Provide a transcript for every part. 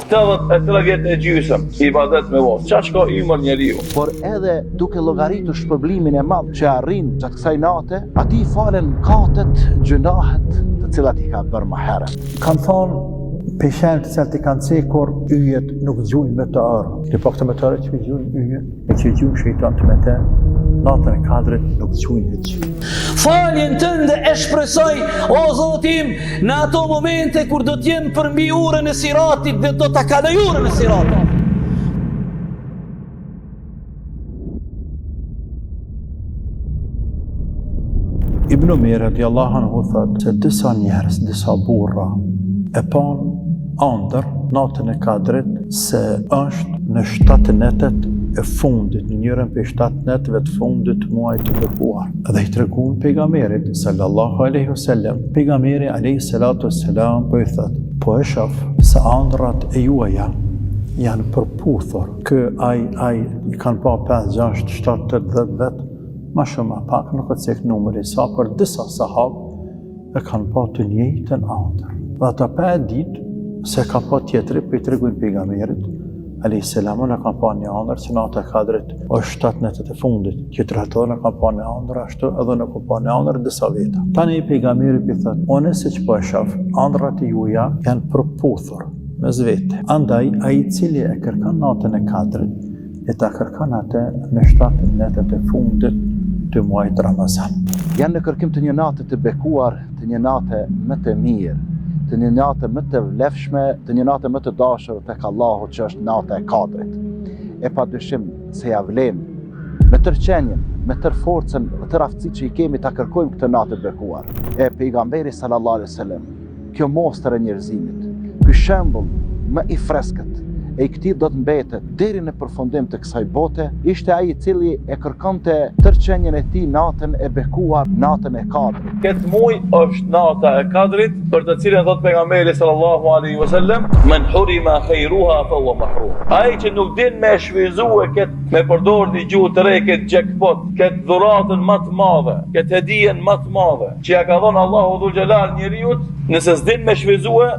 73 vjet e gjysëm ibadet me vos. Çfarë ka ymër njeriu? Por edhe duke llogaritur shpërblimin e madh që arrin gjatë kësaj nate, ati i falen katet, gjunahet të cilat i ka bërë më herët. Kanë thonë peshen të cilat i kanë cekur yjet nuk zgjujnë me të arë. Në pak të me të arë që zgjujnë yjet, e që zgjujnë shejtan të me te, natën e kadrit nuk zgjujnë heq. Faljen tënde e shpresoj, o Zotim, në ato momente kur do t'jem për mbi urën e siratit dhe do t'a kaloj urën e siratit. Ibn Omer radiallahu anhu thot se disa njerëz, disa burra e pan andër natën e kadrit se është në 7 netet e fundit, në njërën për 7 netëve të fundit muajit të bekuar. Dhe i treguan pejgamberit sallallahu alaihi wasallam. Pejgamberi alaihi salatu wassalam po i thot, po e shoh se ëndrat e juaja janë përputhur. Kë ai i kanë pa 5, 6, 7, 8, 10 vet, ma shumë a pak, nuk e cek numëri sa, për disa sahabë e kanë pa të njëjtën ëndër. Dhe ata pa e ditë se ka pa tjetëri për i treguin pejgamberit a.s. në kanë pa një ëndër që natë e kadrit është 7 netët e fundit. Tjetër ato në kanë pa një ëndër ashtu edhe në kanë pa një ëndër disa veta. Tani i pejgamberi për thëtë, one se që po e shaf, ëndrat e juja janë përputhur me zvete. Andaj, a i cili e kërkan natën e kadrit, e ta kërkan atë në 7 netët e fundit të muajit Ramazan. Janë në kërkim të një nate të bekuar, të një nate më të mirë, të një nate më të vlefshme, të një nate më të dashur tek Allahu që është nata e kadrit. E pa dyshim se ja vlen me tërqenjen, me tërë forcën, me tërë aftësitë që i kemi ta kërkojmë këtë natë të bekuar. E pejgamberi sallallahu alaihi wasallam, kjo mostër e njerëzimit, ky shembull më i freskët e i këtij do të mbetet deri në përfundim të kësaj bote, ishte ai i cili e kërkonte tërqenjen e tij natën e bekuar, natën e kadrit. Këtë muaj është nata e kadrit, për të cilën thot pejgamberi sallallahu alaihi wasallam, "Men hurima khairuha fa huwa mahrum." Ai që nuk din me shfryzue këtë me përdor një gjuhë të re, këtë jackpot, këtë dhuratën më të madhe, këtë hedijen më të madhe që ja ka dhënë Allahu dhul xhelal njeriu, nëse s'din me shfryzue,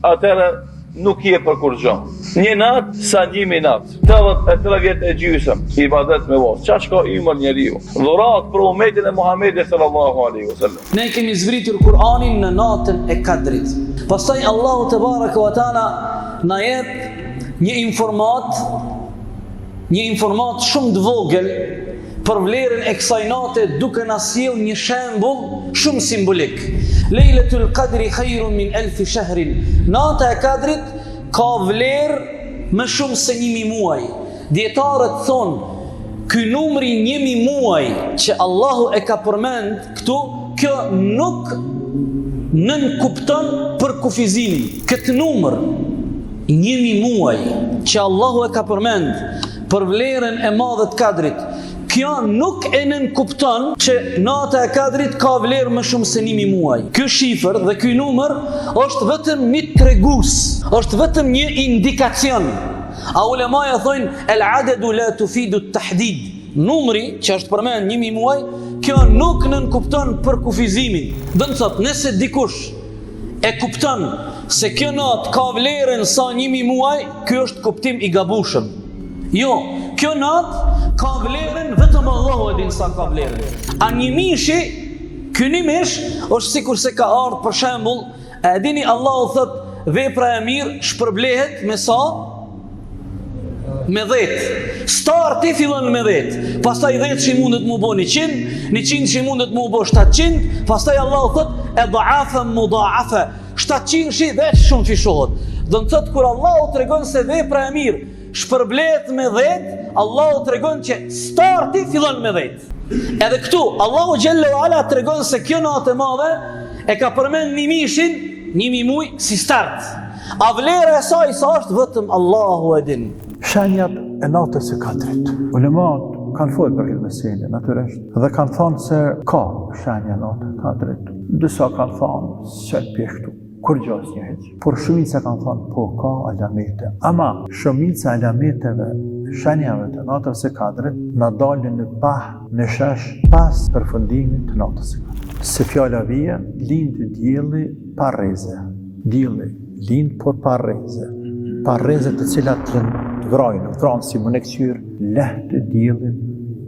atëherë nuk je për kur gjë. Një natë sa 1.000 natë. 73 vjet e gjysëm ibadet me vos. Çfarë ka ymër njeriu? Dhurat për umetin e Muhamedit sallallahu alaihi wasallam. Ne kemi zbritur Kur'anin në natën e kadrit. Pastaj Allahu te baraka wa taala na jep një informat shumë të vogël për vlerën e kësaj nate, duke na sjell një shembull shumë simbolik. Lejletul Qadri khairun min 1000 shahrin. Nata e kadrit ka vlerë më shumë se 1000 muaj. Dietarët thonë, ky numri 1000 muaj që Allahu e ka përmend këtu, kjo nuk nënkupton për kufizimin. Këtë numër 1000 muaj që Allahu e ka përmend për vlerën e madhe të kadrit, kjo nuk e nënkupton që nata e kadrit ka vlerë më shumë se 1000 muaj. Ky shifër dhe ky numër është vetëm një tregus, është vetëm një indikacion. A ulemaja thonë el adadu la tufidu tahdid. Numri që është përmend 1000 muaj, kjo nuk nënkupton për kufizimin. Do të thotë, nëse dikush e kupton se kjo natë ka vlerën sa 1000 muaj, ky është kuptim i gabueshëm. Jo, kjo natë ka vlerën vetëm Allahu e din sa ka vlerën. A një mishi, ky një mish është sikur se ka ardhur për shembull, e dini Allahu thot vepra e mirë shpërblehet me sa? Me 10. Starti fillon me 10. Pastaj 10 që mundet mu bo 100, 100 që mundet mu bo 700, pastaj Allahu thot e dhaafa mudhaafa. 700 shi dhe shumë fishohet. Do të thot kur Allahu tregon se vepra e mirë shpërblet me 10, Allahu tregon që starti fillon me 10. Edhe këtu Allahu xhallahu ala tregon se kjo natë e madhe e ka përmend një mishin, 1000 muaj si start. A vlera e saj sa është vetëm Allahu e din. Shenjat e natës së kadrit. Ulemat kanë folur për këtë meselë natyrisht dhe kanë thënë se ka shenja natë e kadrit. Disa kanë thënë se pjeshtu kur gjas një heq. Por shumica kanë thënë po ka alamete. Ama shumica alameteve, shenjave të natës së kadrit na dalin në pah, në shesh pas përfundimit të natës së kadrit. Se fjala vije, lind dielli pa rreze. Dielli lind por pa rreze. pa rrezet të cilat të vrajnë si më neksyr, lehtë diellin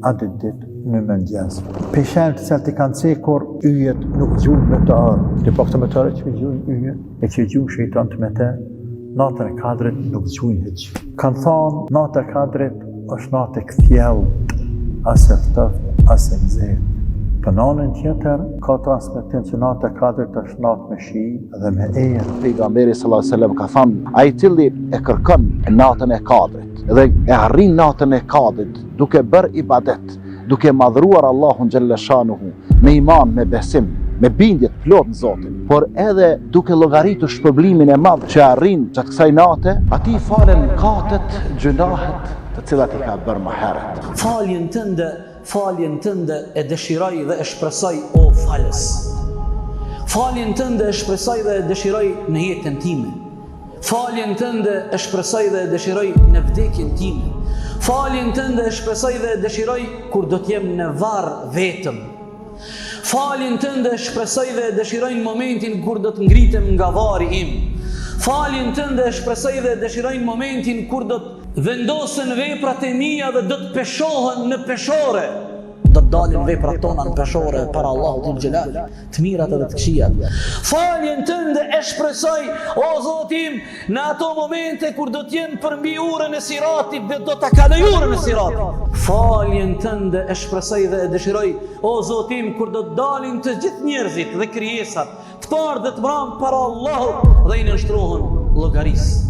atë ditë në mëngjes. Peshen të cilat i kanë cekur yjet nuk gjujnë me të arë. Dhe po këto me të arë që gjujnë yjet, e që gjujnë shejtan të me te, natën e Kadrit nuk gjujnë heq. Kanë thonë, natë e Kadrit është natë e kthjellët, as e ftoftë, as e nxehtë. Për anën tjetër, ka transmetim që natë e Kadrit është natë me shi dhe me erë. Pejgamberi sallallahu alaihi wasallam ka thënë, ai i cili e kërkon natën e Kadrit dhe e arrin natën e Kadrit duke bërë ibadet, duke madhruar Allahun xhalla shanuhu, me iman, me besim, me bindje të plot në Zotin, por edhe duke llogaritur shpërblimin e madh që arrin gjatë kësaj nate, ati falen katet, gjunahet të cilat i ka bërë më herët. Faljen tënde e dëshiroj dhe e shpresoj o falës. Faljen tënde e shpresoj dhe e dëshiroj në jetën time. Faljen tënde e shpresoj dhe e dëshiroj në vdekjen time. Faljen tënde e shpresoj dhe e dëshiroj kur do t'jem në varr vetëm. Faljen tënde e shpresoj dhe e dëshiroj në momentin kur do të ngritem nga varri im. Faljen tënde e shpresoj dhe e dëshiroj në momentin kur do të vendosen veprat e mia dhe do të peshohen në peshore. Do të dalin veprat tona në peshore para Allahut Dhul Xhelal, të mirat edhe të këqijat. Faljen tënde e shpresoj, o Zoti im, në ato momente kur do të jem përmbi urën e Siratit dhe do ta kaloj urën e Siratit. Faljen tënde e shpresoj dhe e dëshiroj, o Zoti im, kur do të dalin të gjithë njerëzit dhe krijesat, të parë dhe të pranë para Allahut dhe i nënshtrohen llogarisë.